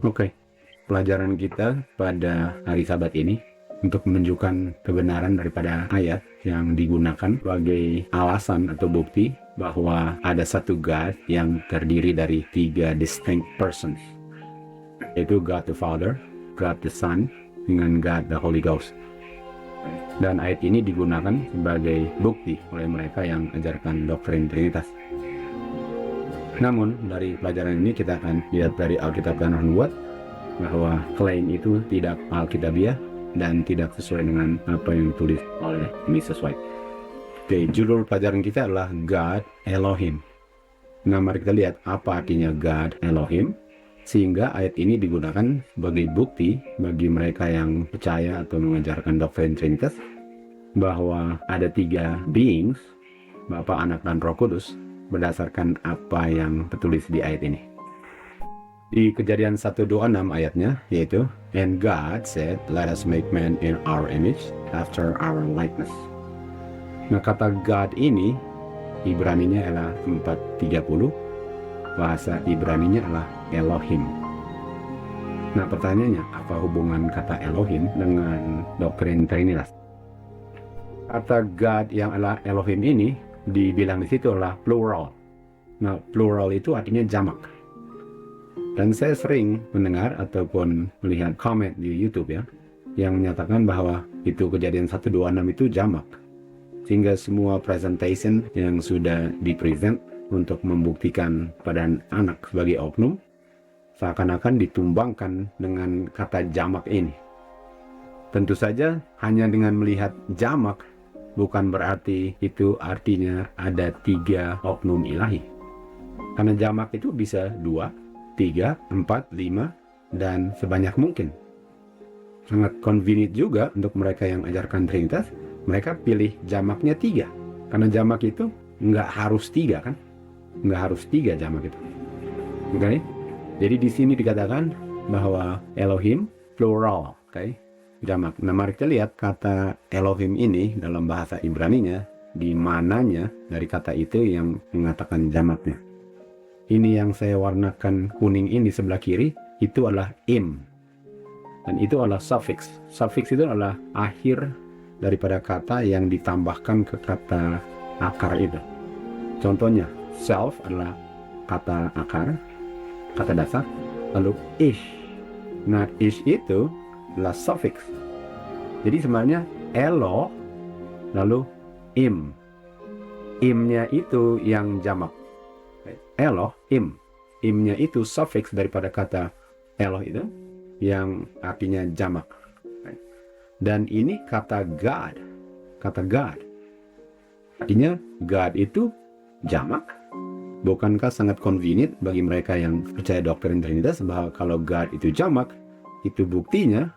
Oke, pelajaran kita pada hari Sabat ini untuk menunjukkan kebenaran daripada ayat yang digunakan sebagai alasan atau bukti bahwa ada satu God yang terdiri dari 3 distinct persons, yaitu God the Father, God the Son, dengan God the Holy Ghost. Dan ayat ini digunakan sebagai bukti oleh mereka yang ajarkan doktrin Trinitas. Namun dari pelajaran ini kita akan lihat dari Alkitab dan Nubuat bahwa klaim itu tidak alkitabiah dan tidak sesuai dengan apa yang ditulis oleh Mrs. White. Oke, judul pelajaran kita adalah God Elohim. Nah, mari kita lihat apa artinya God Elohim, sehingga ayat ini digunakan sebagai bukti bagi mereka yang percaya atau mengajarkan doktrin Trinitas bahwa ada 3 beings, Bapa, Anak, dan Roh Kudus, berdasarkan apa yang tertulis di ayat ini. Di Kejadian 1:26 ayatnya, yaitu, And God said, let us make man in our image, after our likeness. Nah, kata God ini, Ibraninya adalah 430, bahasa Ibraninya adalah Elohim. Nah, pertanyaannya, apa hubungan kata Elohim dengan doktrin Trinitas? Kata God yang adalah Elohim ini, dibilang di situ adalah plural. Nah, plural itu artinya jamak. Dan saya sering mendengar ataupun melihat komen di YouTube ya, yang menyatakan bahwa itu Kejadian 1:26 itu jamak. Sehingga semua presentation yang sudah dipresent untuk membuktikan pada anak sebagai oknum, seakan-akan ditumbangkan dengan kata jamak ini. Tentu saja hanya dengan melihat jamak, bukan berarti itu artinya ada 3 oknum ilahi. Karena jamak itu bisa 2, 3, 4, 5, dan sebanyak mungkin. Sangat convenient juga untuk mereka yang ajarkan Trinitas, mereka pilih jamaknya 3. Karena jamak itu nggak harus 3 kan? Nggak harus 3 jamak itu. Oke? Jadi di sini dikatakan bahwa Elohim plural, oke? Jamak. Nah, mari kita lihat kata Elohim ini dalam bahasa Ibraninya, di mananya dari kata itu yang mengatakan jamaknya. Ini yang saya warnakan kuning ini sebelah kiri, itu adalah im. Dan itu adalah suffix. Suffix itu adalah akhir daripada kata yang ditambahkan ke kata akar itu. Contohnya, self adalah kata akar, kata dasar, lalu ish. Nah, ish itu adalah suffix. Jadi sebenarnya elo lalu im. Imnya itu yang jamak. Elo, im. Imnya itu suffix daripada kata elo itu yang artinya jamak. Dan ini kata God. Kata God. Artinya God itu jamak. Bukankah sangat convenient bagi mereka yang percaya doktrin Trinitas bahwa kalau God itu jamak, itu buktinya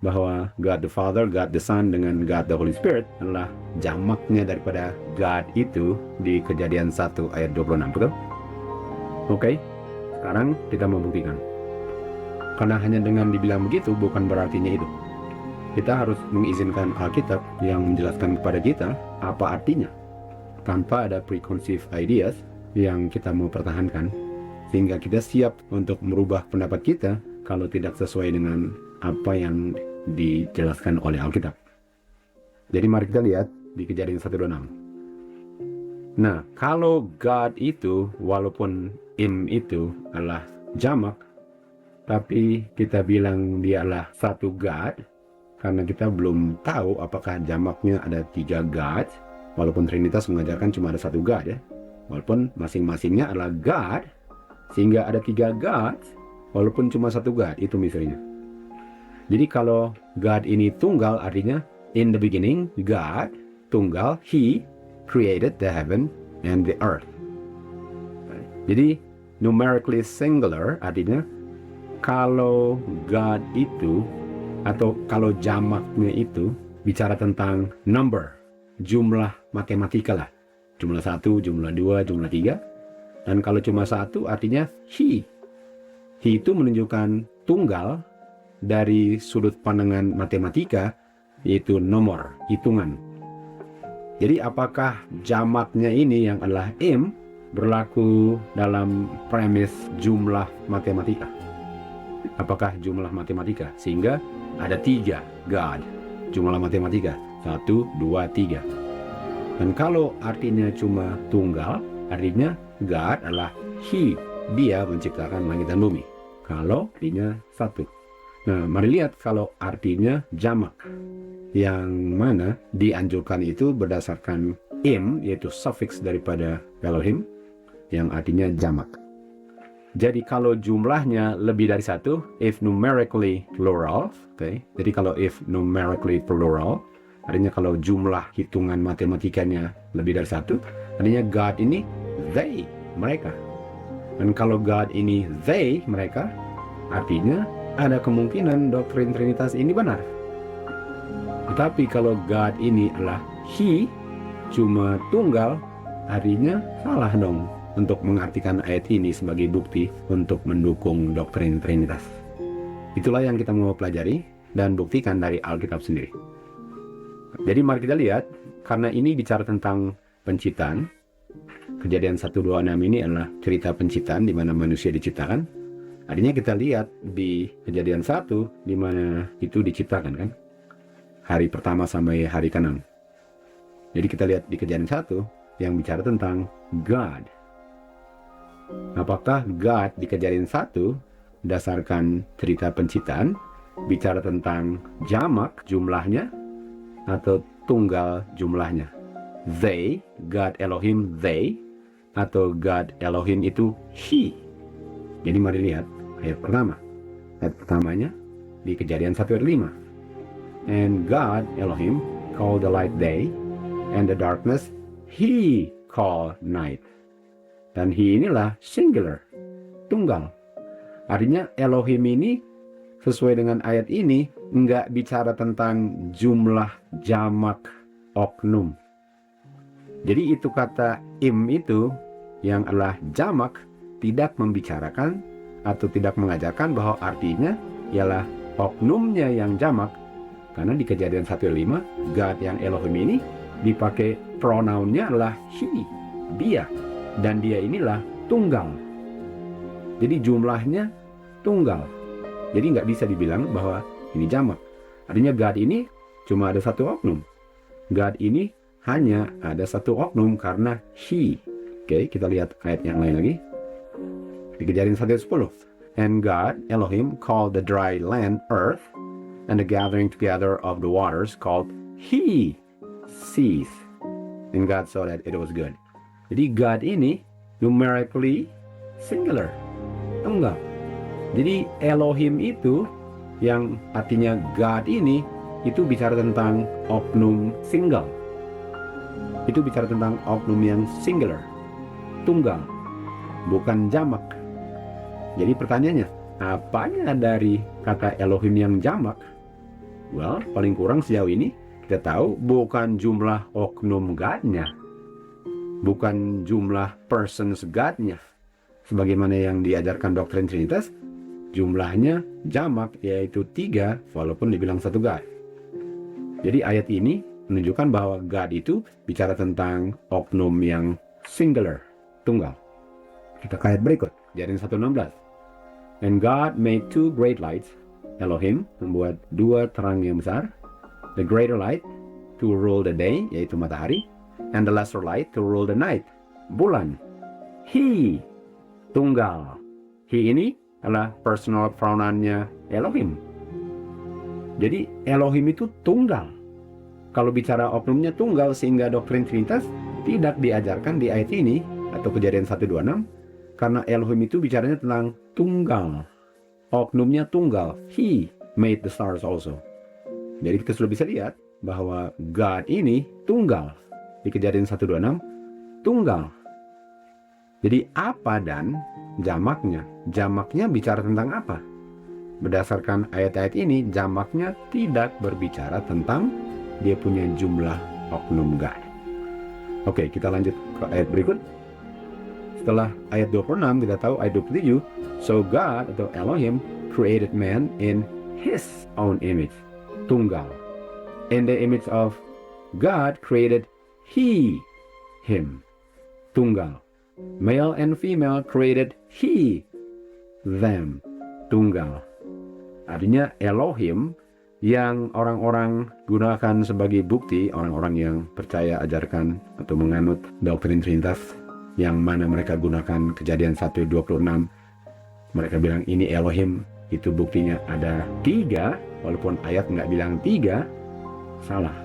bahwa God the Father, God the Son, dengan God the Holy Spirit adalah jamaknya daripada God itu di Kejadian 1 ayat 26, betul? Oke, sekarang kita membuktikan. Karena hanya dengan dibilang begitu bukan berartinya itu. Kita harus mengizinkan Alkitab yang menjelaskan kepada kita apa artinya, tanpa ada preconceived ideas yang kita mau pertahankan, sehingga kita siap untuk merubah pendapat kita kalau tidak sesuai dengan apa yang dijelaskan oleh Alkitab. Jadi mari kita lihat di Kejadian 1:26. Nah, kalau God itu, walaupun im itu adalah jamak, tapi kita bilang dia adalah satu God, karena kita belum tahu apakah jamaknya ada 3 God, walaupun Trinitas mengajarkan cuma ada satu God ya. Walaupun masing-masingnya adalah God, sehingga ada 3 God, walaupun cuma satu God, itu misalnya. Jadi kalau God ini tunggal, artinya in the beginning, God, tunggal, He created the heaven and the earth. Jadi numerically singular, artinya kalau God itu, atau kalau jamaknya itu, bicara tentang number, jumlah matematika lah. Jumlah 1, jumlah 2, jumlah 3. Dan kalau cuma satu, artinya He. He itu menunjukkan tunggal dari sudut pandangan matematika, yaitu nomor, hitungan. Jadi apakah jamaknya ini yang adalah im berlaku dalam premis jumlah matematika? Apakah jumlah matematika? Sehingga ada 3 God, jumlah matematika 1, 2, 3. Dan kalau artinya cuma tunggal, artinya God adalah He, dia menciptakan langit dan bumi. Kalau artinya 1. Nah, mari lihat kalau artinya jamak, yang mana dianjurkan itu berdasarkan im, yaitu suffix daripada Elohim, yang artinya jamak. Jadi kalau jumlahnya lebih dari 1, if numerically plural, jadi kalau if numerically plural, artinya kalau jumlah hitungan matematikanya lebih dari 1, artinya God ini they, mereka. Dan kalau God ini they, mereka, artinya ada kemungkinan doktrin Trinitas ini benar. Tetapi kalau God ini adalah He, cuma tunggal, artinya salah dong untuk mengartikan ayat ini sebagai bukti untuk mendukung doktrin Trinitas. Itulah yang kita mau pelajari dan buktikan dari Alkitab sendiri. Jadi mari kita lihat, karena ini bicara tentang penciptaan, Kejadian 1:26 ini adalah cerita penciptaan di mana manusia diciptakan. Artinya kita lihat di Kejadian 1 di mana itu diciptakan kan, hari pertama sampai hari ke-6. Jadi kita lihat di Kejadian 1 yang bicara tentang God. Apakah God di Kejadian 1 berdasarkan cerita penciptaan bicara tentang jamak jumlahnya atau tunggal jumlahnya? They, God Elohim they, atau God Elohim itu He. Jadi mari lihat ayat pertama. Ayat pertamanya di Kejadian 1:5. And God Elohim called the light day, and the darkness He called night. Dan He inilah singular, tunggal. Artinya Elohim ini sesuai dengan ayat ini nggak bicara tentang jumlah jamak oknum. Jadi itu kata im itu yang adalah jamak tidak membicarakan atau tidak mengajarkan bahwa artinya ialah oknumnya yang jamak. Karena di Kejadian 1:5 God yang Elohim ini dipakai pronounnya adalah He, dia. Dan dia inilah tunggal. Jadi jumlahnya tunggal. Jadi nggak bisa dibilang bahwa ini jamak. Artinya God ini cuma ada satu oknum. God ini hanya ada satu oknum karena He. Oke, kita lihat ayat yang lain lagi. Di Kejadian 1:10. And God, Elohim, called the dry land earth, and the gathering together of the waters called He seas. And God saw that it was good. Jadi God ini numerically singular, tunggal. Jadi Elohim itu yang artinya God ini itu bicara tentang oknum single. Itu bicara tentang oknum yang singular, tunggal, bukan jamak. Jadi pertanyaannya, apanya dari kata Elohim yang jamak? Well, paling kurang sejauh ini kita tahu bukan jumlah oknum God-nya, bukan jumlah persons God-nya. Sebagaimana yang diajarkan doktrin Trinitas, jumlahnya jamak, yaitu 3 walaupun dibilang satu God. Jadi ayat ini menunjukkan bahwa God itu bicara tentang oknum yang singular, tunggal. Kita ke ayat berikut, Kejadian 1:16. And God made 2 great lights. Elohim membuat 2 terang yang besar. The greater light to rule the day, yaitu matahari, and the lesser light to rule the night, bulan. He, tunggal. He ini adalah personal pronoun-nya Elohim. Jadi Elohim itu tunggal. Kalau bicara oknumnya tunggal, sehingga doktrin Trinitas tidak diajarkan di ayat ini atau Kejadian 1:26, karena Elohim itu bicaranya tentang tunggal. Oknumnya tunggal. He made the stars also. Jadi kita sudah bisa lihat bahwa God ini tunggal. Di Kejadian 1:26, tunggal. Jadi apa dan jamaknya? Jamaknya bicara tentang apa? Berdasarkan ayat-ayat ini, jamaknya tidak berbicara tentang dia punya jumlah oknum God. Oke, kita lanjut ke ayat berikut. Setelah ayat 26, kita tahu ayat 27, so God atau Elohim created man in His own image, tunggal. In the image of God created He, him, tunggal. Male and female created He, them, tunggal. Artinya Elohim yang orang-orang gunakan sebagai bukti, orang-orang yang percaya, ajarkan, atau menganut doktrin Trinitas, yang mana mereka gunakan Kejadian 1:26. Mereka bilang ini Elohim, itu buktinya ada 3, walaupun ayat nggak bilang 3, salah.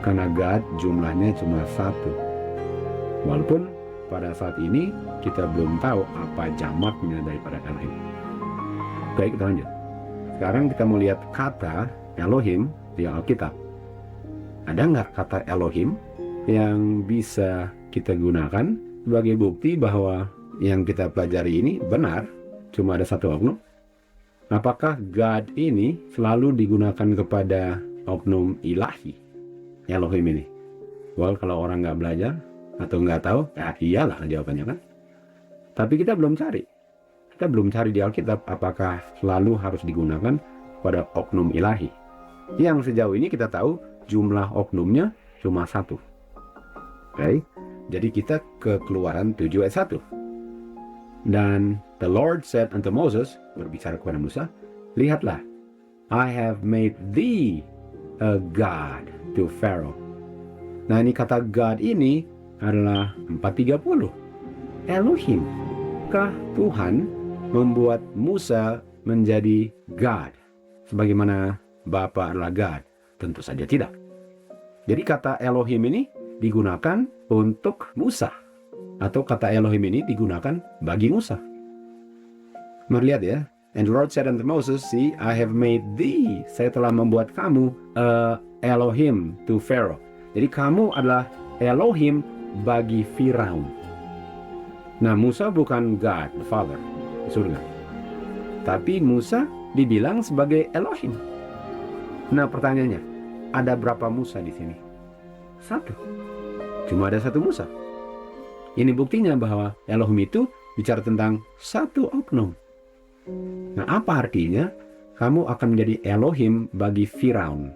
Karena God jumlahnya cuma 1. Walaupun pada saat ini kita belum tahu apa jamaknya daripada Elohim. Baik, kita lanjut. Sekarang kita mau lihat kata Elohim di Alkitab. Ada nggak kata Elohim yang bisa kita gunakan sebagai bukti bahwa yang kita pelajari ini benar, cuma ada satu oknum? Apakah God ini selalu digunakan kepada oknum ilahi, Elohim ini? Well, kalau orang nggak belajar atau nggak tahu, ya iyalah jawabannya kan. Tapi kita belum cari. Kita belum cari di Alkitab apakah selalu harus digunakan pada oknum ilahi. Yang sejauh ini kita tahu jumlah oknumnya cuma 1. Oke, jadi kita ke Keluaran 7 ayat 1. Dan the Lord said unto Moses, berbicara kepada Musa, lihatlah, I have made thee a God to Pharaoh. Nah, ini kata God ini adalah 430. Elohim. Kah Tuhan membuat Musa menjadi God sebagaimana Bapa adalah God? Tentu saja tidak. Jadi kata Elohim ini digunakan untuk Musa, atau kata Elohim ini digunakan bagi Musa. Mari lihat ya. And the Lord said unto Moses, see, I have made thee, saya telah membuat kamu Elohim to Pharaoh. Jadi kamu adalah Elohim bagi Firaun. Nah, Musa bukan God the Father di surga, tapi Musa dibilang sebagai Elohim. Nah, pertanyaannya, ada berapa Musa di sini? 1. Cuma ada 1 Musa. Ini buktinya bahwa Elohim itu bicara tentang 1 oknum. Nah, apa artinya kamu akan menjadi Elohim bagi Firaun?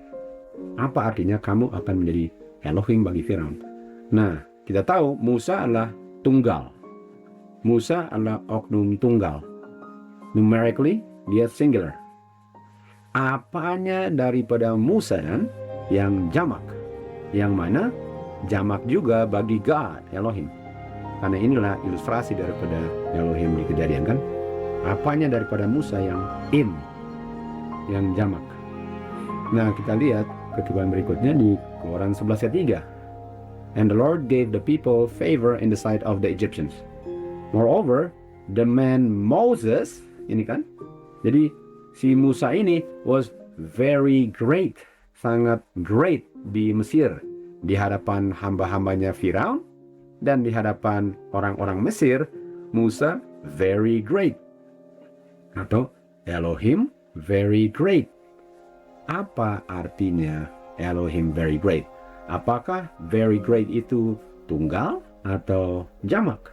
Apa artinya kamu akan menjadi Elohim bagi Firaun? Nah, kita tahu Musa adalah tunggal. Musa adalah oknum tunggal. Numerically, dia singular. Apanya daripada Musa dan yang jamak? Yang mana jamak juga bagi God, Elohim. Karena inilah ilustrasi daripada Elohim di Kejadian kan. Apanya daripada Musa yang yang jamak. Nah, kita lihat ketukan berikutnya di Keluaran 11 ayat 3. And the Lord gave the people favor in the sight of the Egyptians. Moreover, the man Moses, ini kan, jadi si Musa ini was very great, sangat great di Mesir, di hadapan hamba-hambanya Firaun, dan di hadapan orang-orang Mesir, Musa very great. Atau Elohim very great. Apa artinya Elohim very great? Apakah very great itu tunggal atau jamak?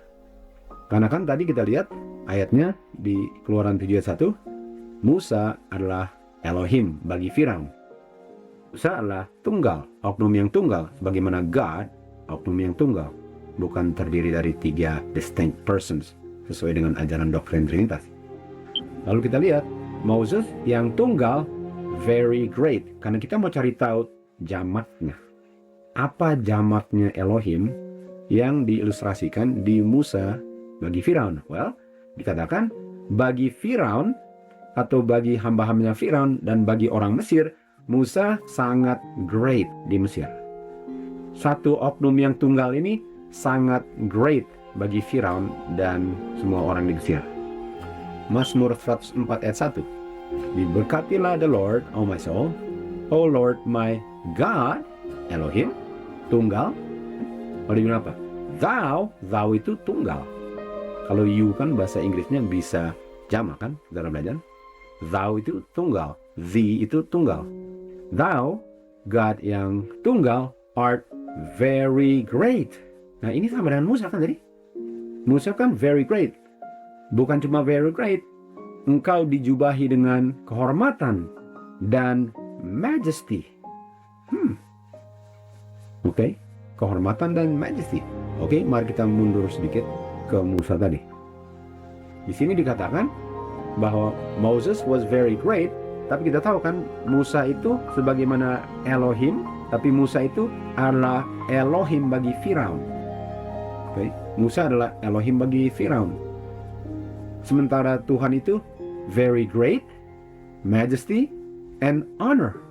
Karena kan tadi kita lihat ayatnya di Keluaran 7:1, Musa adalah Elohim bagi Firaun. Musa adalah tunggal, oknum yang tunggal, sebagaimana God, oknum yang tunggal, bukan terdiri dari 3 distinct persons, sesuai dengan ajaran doktrin Trinitas. Lalu kita lihat Moses yang tunggal, very great, karena kita mau cari tahu jamaknya. Apa jamaknya Elohim yang diilustrasikan di Musa bagi Firaun? Well, dikatakan bagi Firaun atau bagi hamba-hambanya Firaun dan bagi orang Mesir, Musa sangat great di Mesir. 1 oknum yang tunggal ini sangat great bagi Firaun dan semua orang di Mesir. Mazmur 104 ayat 1. Diberkatilah the Lord, O my soul, O Lord my God, Elohim, tunggal. Kalau dibilang apa? Thou itu tunggal. Kalau you kan bahasa Inggrisnya bisa jamak kan, dalam belajar. Thou itu tunggal, thee itu tunggal. Thou, God yang tunggal, art very great. Nah, ini sama dengan Musa kan tadi. Musa kan very great. Bukan cuma very great, engkau dijubahi dengan kehormatan dan majesty. Oke, kehormatan dan majesty. Oke, mari kita mundur sedikit ke Musa tadi. Di sini dikatakan bahwa Moses was very great Tapi kita tahu kan Musa itu sebagaimana Elohim, tapi Musa itu adalah Elohim bagi Firaun. Okay? Musa adalah Elohim bagi Firaun. Sementara Tuhan itu very great, majesty, and honor.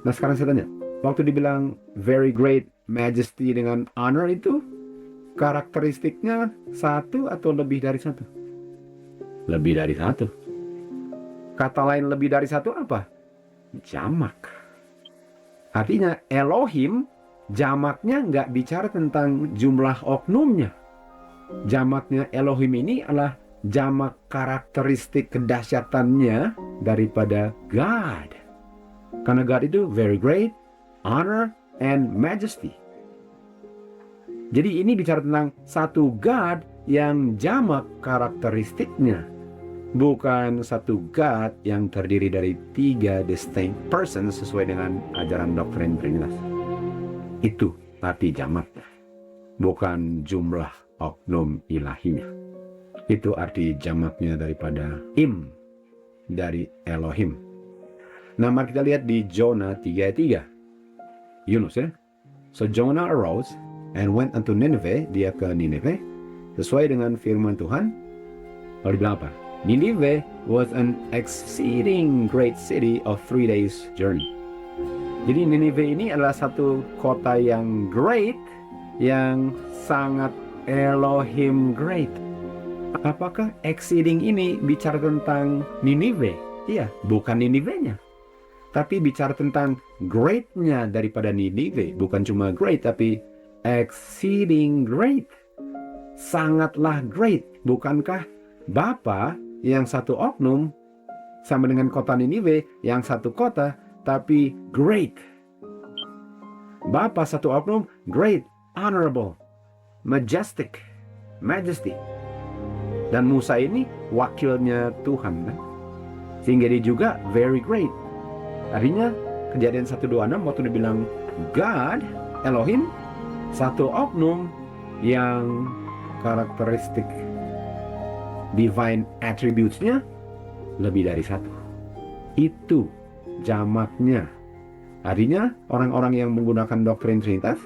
Nah sekarang saya tanya, waktu dibilang very great, majesty dengan honor itu karakteristiknya satu atau lebih dari satu? Lebih dari satu. Kata lain lebih dari satu apa? Jamak. Artinya Elohim, jamaknya nggak bicara tentang jumlah oknumnya. Jamaknya Elohim ini adalah jamak karakteristik kedahsyatannya daripada God. Karena God itu very great, honor, and majesty. Jadi ini bicara tentang satu God yang jamak karakteristiknya. Bukan satu God yang terdiri dari 3 distinct persons sesuai dengan ajaran doktrin Trinitas. Itu arti jamaknya. Bukan jumlah oknum ilahinya. Itu arti jamaknya daripada Im, dari Elohim. Nah, mari kita lihat di Jonah 3:3. Yunus ya. So Jonah arose and went unto Nineveh, dia ke Nineveh, sesuai dengan firman Tuhan. Lalu dibilang apa? Nineveh was an exceeding great city of 3 days journey. Jadi Nineveh ini adalah satu kota yang great, yang sangat Elohim great. Apakah exceeding ini bicara tentang Nineveh? Iya, bukan Ninevehnya. Tapi bicara tentang greatnya daripada Nineveh. Bukan cuma great, tapi exceeding great. Sangatlah great. Bukankah Bapa yang satu oknum sama dengan kota Niniwe yang satu kota tapi great. Bapa satu oknum great, honorable, majestic, majesty. Dan Musa ini wakilnya Tuhan kan? Sehingga dia juga very great. Artinya Kejadian 1:26 waktu dibilang God, Elohim, satu oknum yang karakteristik divine attributes-nya lebih dari satu. Itu jamaknya. Artinya orang-orang yang menggunakan doktrin Trinitas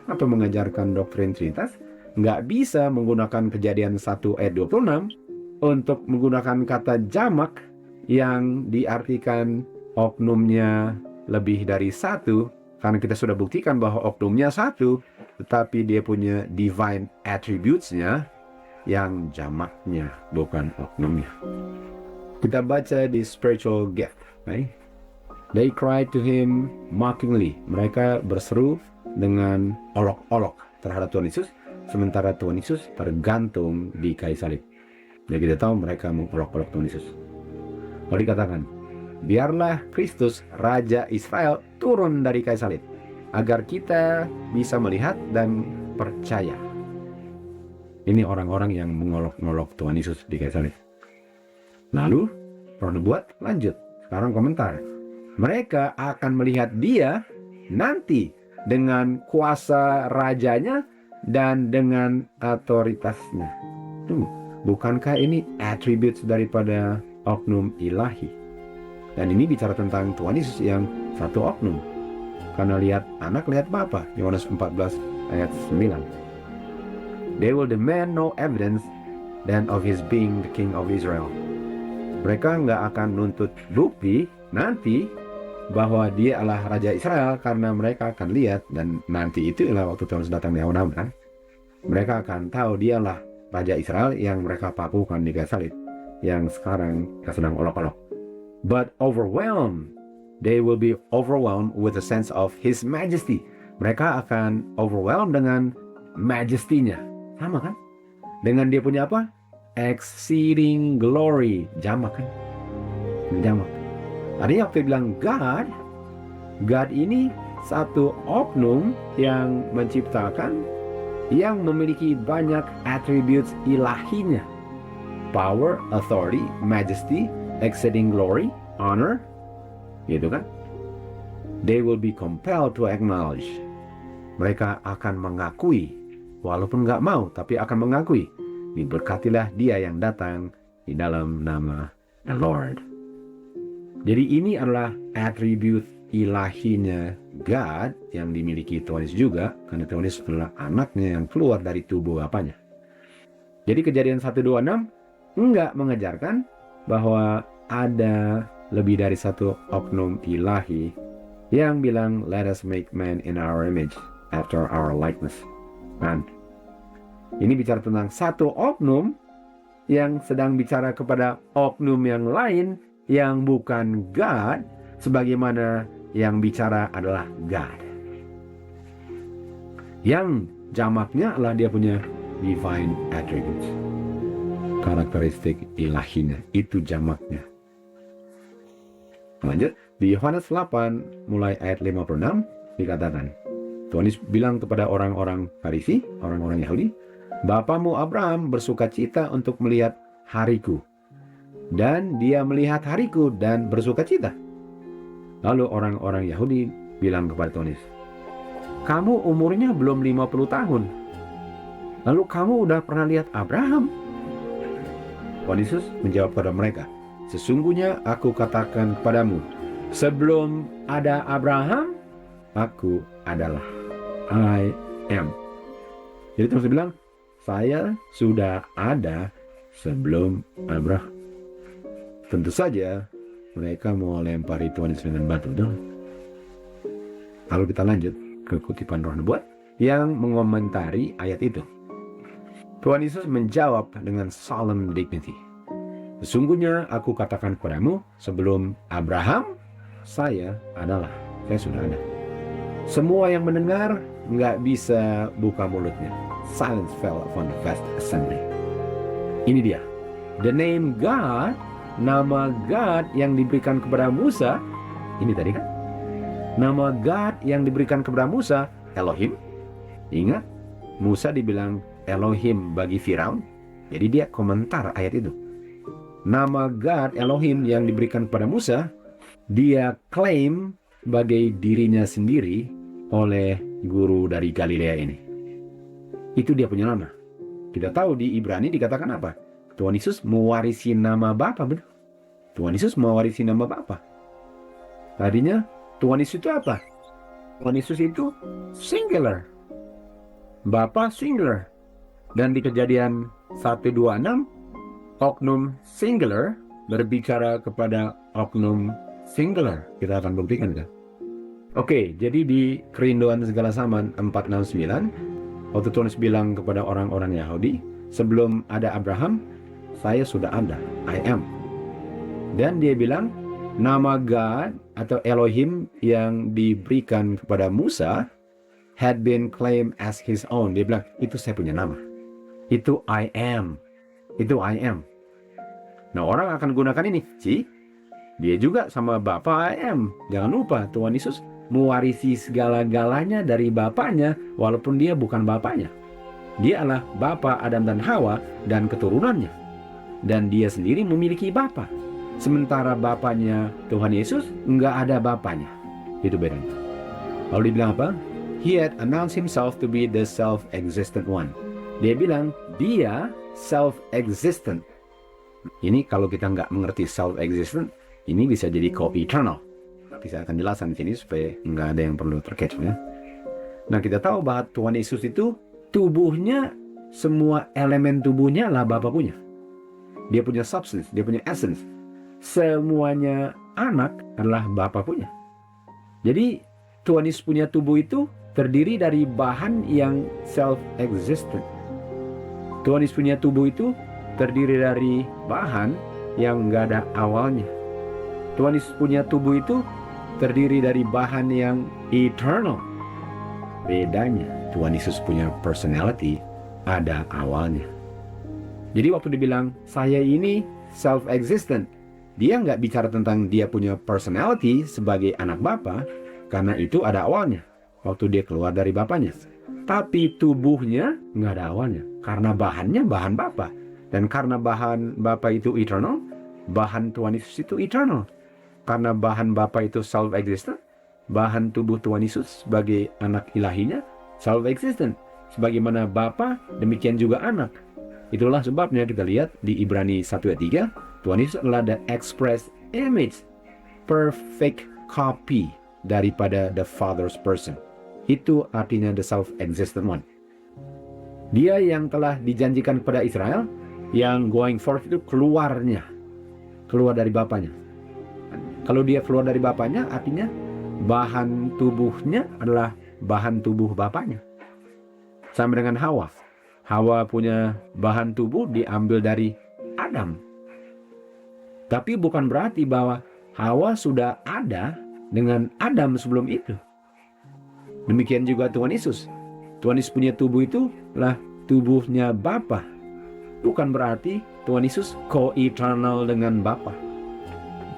atau mengajarkan doktrin Trinitas nggak bisa menggunakan Kejadian 1 ayat 26 untuk menggunakan kata jamak yang diartikan oknumnya lebih dari satu, karena kita sudah buktikan bahwa oknumnya satu, tetapi dia punya divine attributes-nya yang jamaknya, bukan oknumnya. Kita baca di spiritual gift. Right? They cried to him mockingly. Mereka berseru dengan olok-olok terhadap Tuhan Yesus, sementara Tuhan Yesus tergantung di kayu salib. Jadi kita tahu mereka mengolok-olok Tuhan Yesus. Lalu dikatakan, biarlah Kristus Raja Israel turun dari kayu salib, agar kita bisa melihat dan percaya. Ini orang-orang yang mengolok-olok Tuhan Yesus di kayu salib. Lalu Roh Nubuat lanjut. Sekarang komentar. Mereka akan melihat dia nanti dengan kuasa rajanya dan dengan otoritasnya. Bukankah ini attributes daripada oknum ilahi? Dan ini bicara tentang Tuhan Yesus yang satu oknum. Karena lihat anak, lihat Bapa. Yohanes 14 ayat 9. They will demand no evidence than of his being the King of Israel. Mereka nggak akan nuntut bukti nanti bahwa dia adalah Raja Israel, karena mereka akan lihat, dan nanti itu adalah waktu Tuhan datang di awan kan? Mereka akan tahu dia adalah Raja Israel yang mereka pakukan di kayu salib, yang sekarang sedang olok-olok. But overwhelmed, they will be overwhelmed with a sense of His Majesty. Mereka akan overwhelmed dengan majesty-nya. Sama kan? Dengan dia punya apa? Exceeding glory. Jamak kan? Jamak. Artinya waktu bilang God, God ini satu oknum yang menciptakan, yang memiliki banyak attributes ilahinya. Power, authority, majesty, exceeding glory, honor. Gitu kan? They will be compelled to acknowledge. Mereka akan mengakui, walaupun nggak mau, tapi akan mengakui. Diberkatilah dia yang datang di dalam nama the Lord. Jadi ini adalah atribut ilahinya God yang dimiliki Tuhan Yesus juga, karena Tuhan Yesus adalah anaknya yang keluar dari tubuh Bapanya. Jadi Kejadian 1:26 enggak mengajarkan bahwa ada lebih dari satu oknum ilahi yang bilang let us make man in our image after our likeness. Kan? Ini bicara tentang satu oknum yang sedang bicara kepada oknum yang lain yang bukan God, sebagaimana yang bicara adalah God. Yang jamaknya adalah dia punya divine attributes, karakteristik ilahinya, itu jamaknya. Lanjut, di Yohanes 8 mulai ayat 56 dikatakan, Tuhan Yesus bilang kepada orang-orang Farisi, orang-orang Yahudi, Bapamu Abraham bersuka cita untuk melihat hariku, dan dia melihat hariku dan bersuka cita. Lalu orang-orang Yahudi bilang kepada Tuhan Yesus, kamu umurnya belum 50 tahun, lalu kamu udah pernah lihat Abraham? Tuhan Yesus menjawab kepada mereka, sesungguhnya aku katakan kepadamu, sebelum ada Abraham, aku adalah. I am. Jadi Tuhan Yesus bilang, saya sudah ada sebelum Abraham. Tentu saja mereka mau lempari Tuhan Yesus dengan batu. Lalu kita lanjut ke kutipan Roh Nubuat yang mengomentari ayat itu. Tuhan Yesus menjawab dengan solemn dignity. Sesungguhnya aku katakan kepadamu, sebelum Abraham, saya adalah. Saya sudah ada. Semua yang mendengar nggak bisa buka mulutnya. Silence fell upon the vast assembly. Ini dia. The name God, nama God yang diberikan kepada Musa, ini tadi kan? Nama God yang diberikan kepada Musa, Elohim. Ingat, Musa dibilang Elohim bagi Firaun. Jadi dia komentar ayat itu. Nama God Elohim yang diberikan kepada Musa, dia klaim sebagai dirinya sendiri oleh guru dari Galilea ini. Itu dia punya nama. Kita tahu di Ibrani dikatakan apa? Tuhan Yesus mewarisi nama Bapa, benar? Tuhan Yesus mewarisi nama Bapa. Tadinya Tuhan Yesus itu apa? Tuhan Yesus itu singular. Bapa singular. Dan di Kejadian 1:26, oknum singular berbicara kepada oknum singular. Kita akan buktikan kan? Oke, jadi di Kerinduan Segala Zaman 4:69, waktu Tuhan Yesus bilang kepada orang-orang Yahudi, sebelum ada Abraham, saya sudah ada, I am. Dan dia bilang, nama God atau Elohim yang diberikan kepada Musa had been claimed as his own. Dia bilang, itu saya punya nama. Itu I am. Itu I am. Nah, orang akan gunakan ini. Dia juga sama Bapa I am. Jangan lupa, Tuhan Yesus mewarisi segala-galanya dari Bapanya, walaupun dia bukan Bapanya. Dia adalah Bapa Adam dan Hawa dan keturunannya. Dan dia sendiri memiliki Bapa. Sementara Bapanya Tuhan Yesus nggak ada Bapanya. Itu bedanya. Lalu dibilang apa? He had announced himself to be the self-existent one. Dia bilang dia self-existent. Ini kalau kita nggak mengerti self-existent, ini bisa jadi co-eternal. Saya akan jelaskan di sini supaya nggak ada yang perlu terkecoh ya. Nah, kita tahu bahwa Tuhan Yesus itu tubuhnya, semua elemen tubuhnya lah Bapa punya. Dia punya substance, dia punya essence. Semuanya anak adalah Bapa punya. Jadi Tuhan Yesus punya tubuh itu terdiri dari bahan yang self-existent. Tuhan Yesus punya tubuh itu terdiri dari bahan yang nggak ada awalnya. Tuhan Yesus punya tubuh itu terdiri dari bahan yang eternal. Bedanya, Tuhan Yesus punya personality, ada awalnya. Jadi waktu dibilang, saya ini self-existent, dia nggak bicara tentang dia punya personality sebagai anak Bapa, karena itu ada awalnya, waktu dia keluar dari Bapanya. Tapi tubuhnya nggak ada awalnya, karena bahannya bahan Bapa. Dan karena bahan Bapa itu eternal, bahan Tuhan Yesus itu eternal. Karena bahan Bapa itu self-existent, bahan tubuh Tuhan Yesus sebagai anak ilahinya self-existent. Sebagaimana Bapa, demikian juga anak. Itulah sebabnya kita lihat di Ibrani 1:3, Tuhan Yesus adalah the express image perfect copy daripada the Father's person. Itu artinya the self-existent one. Dia yang telah dijanjikan kepada Israel, yang going forth itu keluar dari Bapanya. Kalau dia keluar dari Bapanya, artinya bahan tubuhnya adalah bahan tubuh Bapanya. Sama dengan Hawa. Hawa punya bahan tubuh diambil dari Adam. Tapi bukan berarti bahwa Hawa sudah ada dengan Adam sebelum itu. Demikian juga Tuhan Yesus. Tuhan Yesus punya tubuh itu lah tubuhnya Bapa. Bukan berarti Tuhan Yesus co-eternal dengan Bapa.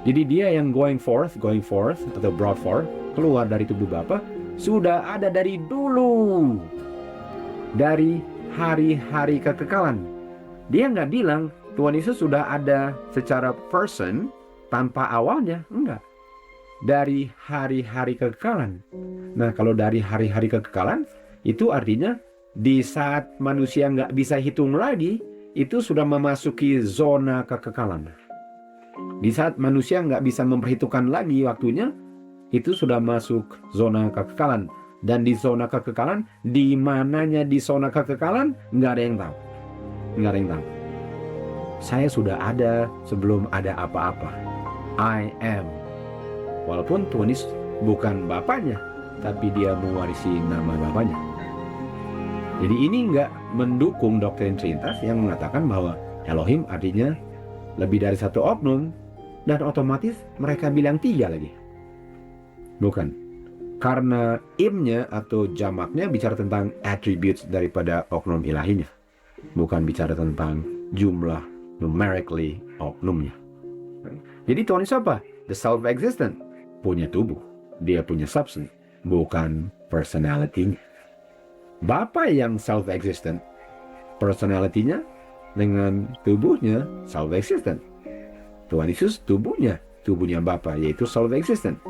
Jadi dia yang going forth atau brought forth, keluar dari tubuh Bapa, sudah ada dari dulu. Dari hari-hari kekekalan. Dia nggak bilang Tuhan Yesus sudah ada secara person tanpa awalnya. Enggak. Dari hari-hari kekekalan. Nah, kalau dari hari-hari kekekalan, itu artinya di saat manusia nggak bisa hitung lagi, itu sudah memasuki zona kekekalan. Di saat manusia nggak bisa memperhitungkan lagi waktunya, itu sudah masuk zona kekekalan. Dan di zona kekekalan, di mananya di zona kekekalan, nggak ada yang tahu. Nggak ada yang tahu. Saya sudah ada sebelum ada apa-apa. I am. Walaupun Tuhan Yesus bukan Bapanya, tapi dia mewarisi nama Bapanya. Jadi ini nggak mendukung doktrin Trinitas yang mengatakan bahwa Elohim artinya lebih dari satu oknum, dan otomatis mereka bilang 3 lagi. Bukan. Karena imnya atau jamaknya bicara tentang attributes daripada oknum ilahinya. Bukan bicara tentang jumlah numerically oknumnya. Jadi Tuhan Yesus apa? The self-existent. Punya tubuh. Dia punya substance. Bukan personality. Bapa yang self-existent. Personality-nya dengan tubuhnya self-existent. Tuhan Yesus tubuhnya Bapa, yaitu self-existent.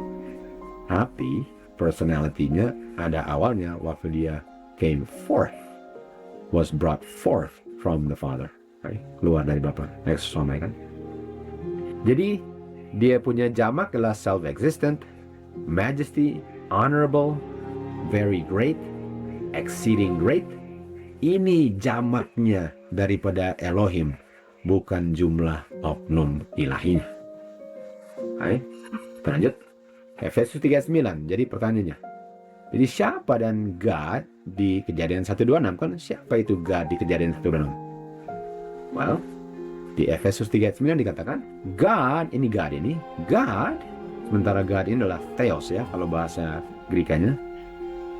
Tapi personality-nya ada awalnya waktu dia came forth, was brought forth from the Father, right? Keluar dari Bapa. Kan? Jadi dia punya jamak adalah self-existent, majesty, honorable, very great, exceeding great. Ini jamaknya daripada Elohim, bukan jumlah oknum ilahinya. Hai, lanjut. Efesus 3:9. Jadi pertanyaannya. Jadi siapa dan God di Kejadian 1:26 kan? Siapa itu God di Kejadian 1:26? Well, di Efesus 3:9 dikatakan God, sementara God ini adalah Theos ya kalau bahasa Grekanya.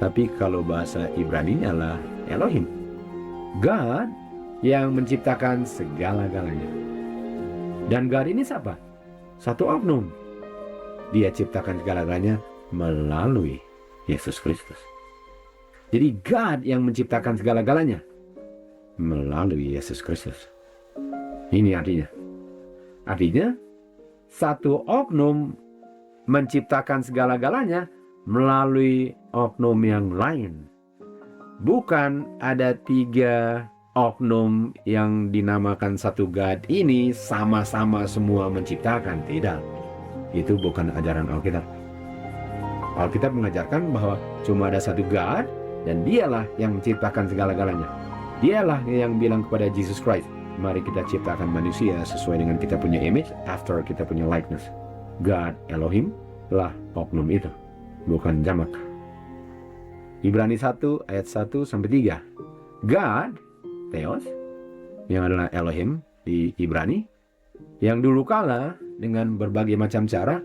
Tapi kalau bahasa Ibrani adalah Elohim. God yang menciptakan segala-galanya. Dan God ini siapa? Satu oknum. Dia ciptakan segala-galanya melalui Yesus Kristus. Jadi God yang menciptakan segala-galanya melalui Yesus Kristus. Ini artinya. Artinya satu oknum menciptakan segala-galanya melalui oknum yang lain. Bukan ada 3 oknum yang dinamakan satu God ini sama-sama semua menciptakan. Tidak. Itu bukan ajaran Alkitab. Alkitab mengajarkan bahwa cuma ada satu God dan dialah yang menciptakan segala-galanya. Dialah yang bilang kepada Jesus Christ, mari kita ciptakan manusia sesuai dengan kita punya image after kita punya likeness. God, Elohim, lah oknum itu, bukan jamak. Ibrani 1 ayat 1-3. God, Theos, yang adalah Elohim di Ibrani, yang dulu kala dengan berbagai macam cara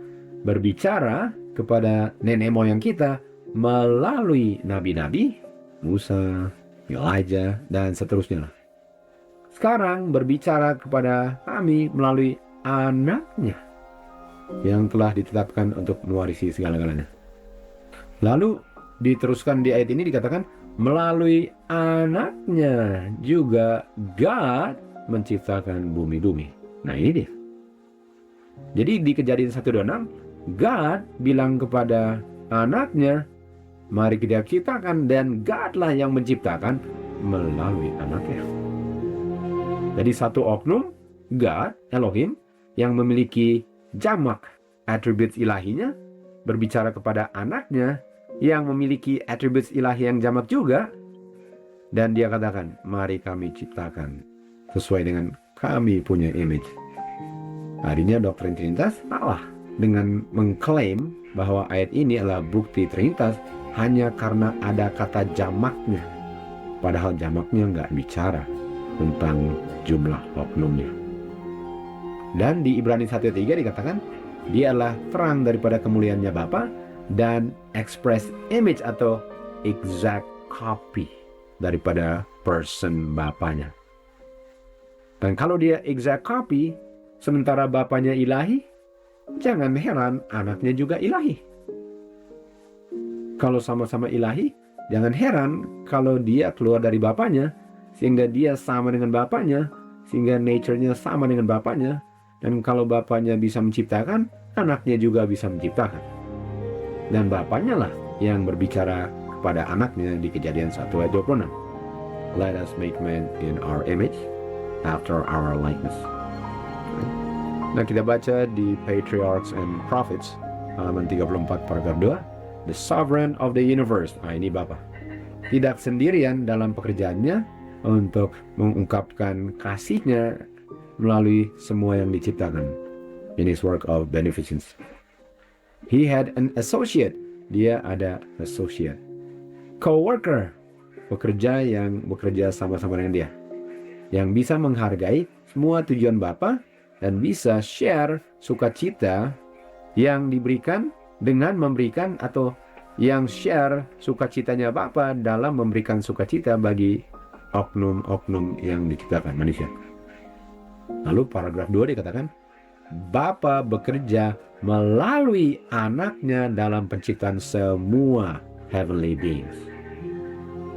berbicara kepada nenek moyang kita melalui nabi-nabi, Musa, Elijah, dan seterusnya. Sekarang berbicara kepada kami melalui anaknya yang telah ditetapkan untuk mewarisi segala-galanya. Lalu diteruskan di ayat ini dikatakan melalui anaknya juga God menciptakan bumi-bumi. Nah ini dia. Jadi di Kejadian 1:26 God bilang kepada anaknya, mari kita ciptakan, dan God lah yang menciptakan melalui anaknya. Jadi satu oknum, God, Elohim, yang memiliki jamak atribut ilahinya, berbicara kepada anaknya yang memiliki atribut ilahi yang jamak juga. Dan dia katakan, mari kami ciptakan sesuai dengan kami punya image. Artinya doktrin Trinitas salah dengan mengklaim bahwa ayat ini adalah bukti Trinitas hanya karena ada kata jamaknya. Padahal jamaknya nggak bicara tentang jumlah oknumnya. Dan di Ibrani 1:3 dikatakan, dia adalah terang daripada kemuliaannya Bapa dan express image atau exact copy daripada person Bapanya. Dan kalau dia exact copy, sementara Bapanya ilahi, jangan heran anaknya juga ilahi. Kalau sama-sama ilahi, jangan heran kalau dia keluar dari Bapanya, sehingga dia sama dengan Bapanya, sehingga nature-nya sama dengan Bapanya. Dan kalau Bapanya bisa menciptakan, anaknya juga bisa menciptakan. Dan Bapanya lah yang berbicara kepada anaknya di Kejadian 1:26. Let us make man in our image, after our likeness. Nah, kita baca di Patriarchs and Prophets, halaman 34 paragraf 2. The sovereign of the universe. Nah, ini Bapa. Tidak sendirian dalam pekerjaannya untuk mengungkapkan kasihnya melalui semua yang diciptakan. In his work of beneficence. He had an associate. Dia ada associate. Co-worker. Pekerja yang bekerja sama-sama dengan dia. Yang bisa menghargai semua tujuan Bapa dan bisa share sukacita yang diberikan dengan memberikan, atau yang share sukacitanya Bapa dalam memberikan sukacita bagi oknum-oknum yang diciptakan manusia. Lalu paragraf 2 dikatakan, Bapa bekerja melalui anaknya dalam penciptaan semua heavenly beings.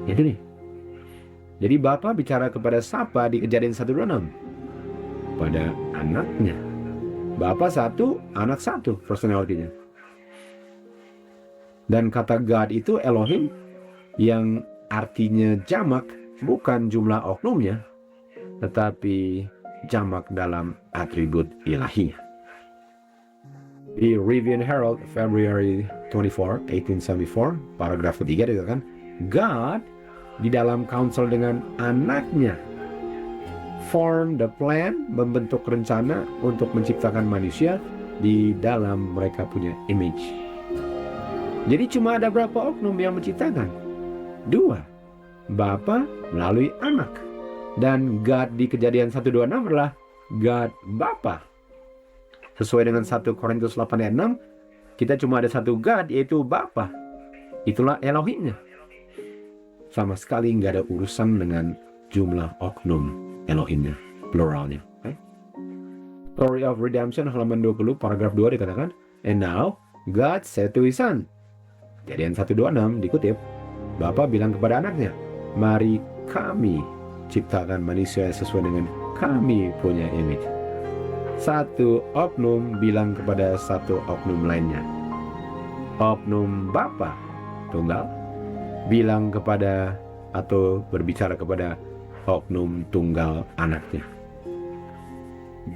Itu nih. Jadi Bapa bicara kepada siapa di Kejadian 1:26? Pada anaknya. Bapa satu, anak satu personalitinya. Dan kata God itu Elohim, yang artinya jamak, bukan jumlah oknumnya, tetapi jamak dalam atribut ilahi. Di Review and Herald, February 24, 1874, paragraf ketiga dikatakan, God di dalam counsel dengan anaknya form the plan, membentuk rencana untuk menciptakan manusia di dalam mereka punya image. Jadi cuma ada berapa oknum yang menciptakan? 2. Bapa melalui anak. Dan God di Kejadian 1:26 adalah God Bapa. Sesuai dengan 1 Korintus 8:6, kita cuma ada satu God, yaitu Bapa. Itulah Elohimnya. Sama sekali nggak ada urusan dengan jumlah oknum Elohimnya, pluralnya. Okay? Story of Redemption halaman 20 paragraf 2 dikatakan, and now God said to his son. Kejadian 1:26 dikutip, Bapa bilang kepada anaknya, mari kami ciptakan manusia sesuai dengan kami punya image. Satu oknum bilang kepada satu oknum lainnya. Oknum Bapa tunggal bilang kepada atau berbicara kepada oknum tunggal anaknya.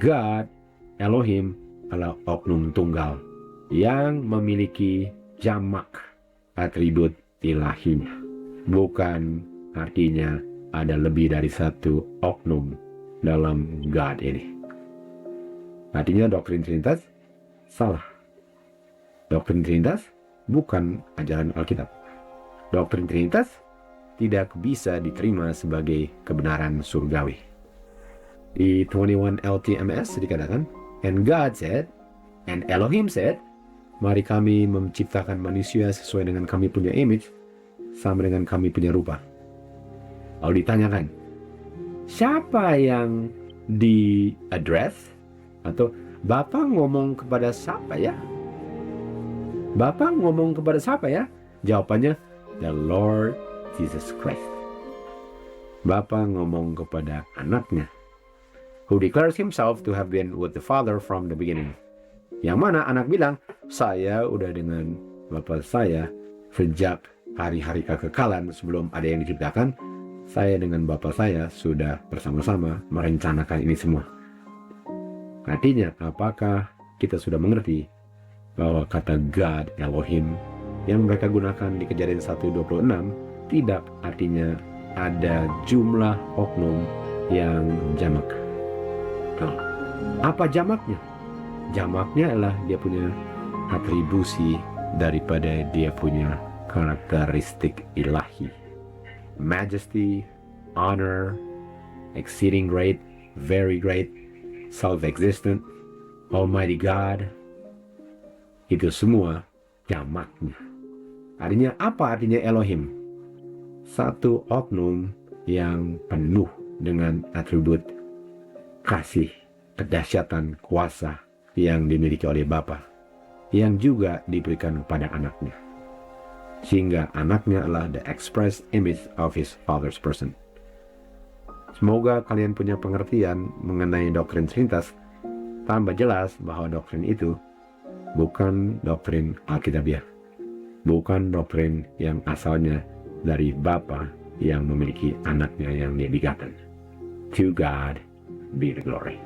God, Elohim, adalah oknum tunggal yang memiliki jamak atribut ilahinya. Bukan artinya ada lebih dari satu oknum dalam God ini. Artinya doktrin Trinitas salah. Doktrin Trinitas bukan ajaran Alkitab. Doktrin Trinitas tidak bisa diterima sebagai kebenaran surgawi. Di 21 LTMS dikatakan, and God said, and Elohim said, mari kami menciptakan manusia sesuai dengan kami punya image, sama dengan kami punya rupa. Lalu ditanyakan, siapa yang di-address? Atau Bapak ngomong kepada siapa ya? Bapak ngomong kepada siapa ya? Jawabannya, the Lord Jesus Christ. Bapak ngomong kepada anaknya, who declares himself to have been with the Father from the beginning. Yang mana anak bilang, saya udah dengan Bapak saya sejak hari-hari kekekalan sebelum ada yang diciptakan. Saya dengan Bapak saya sudah bersama-sama merencanakan ini semua. Artinya, apakah kita sudah mengerti bahwa kata God, Elohim, yang mereka gunakan di Kejadian 1:26 tidak artinya ada jumlah oknum yang jamak. Nah, apa jamaknya? Jamaknya adalah dia punya atribusi daripada dia punya karakteristik ilahi. Majesty, honor, exceeding great, very great, self-existent, Almighty God. Itu semua jamaknya. Artinya apa artinya Elohim? Satu oknum yang penuh dengan atribut kasih, kedahsyatan, kuasa yang dimiliki oleh Bapa, yang juga diberikan kepada anaknya. Sehingga anaknya adalah the express image of his father's person. Semoga kalian punya pengertian mengenai doktrin Trinitas, tambah jelas bahwa doktrin itu bukan doktrin Alkitabiah, bukan doktrin yang asalnya dari Bapa yang memiliki anaknya yang dia begotten. To God be the glory.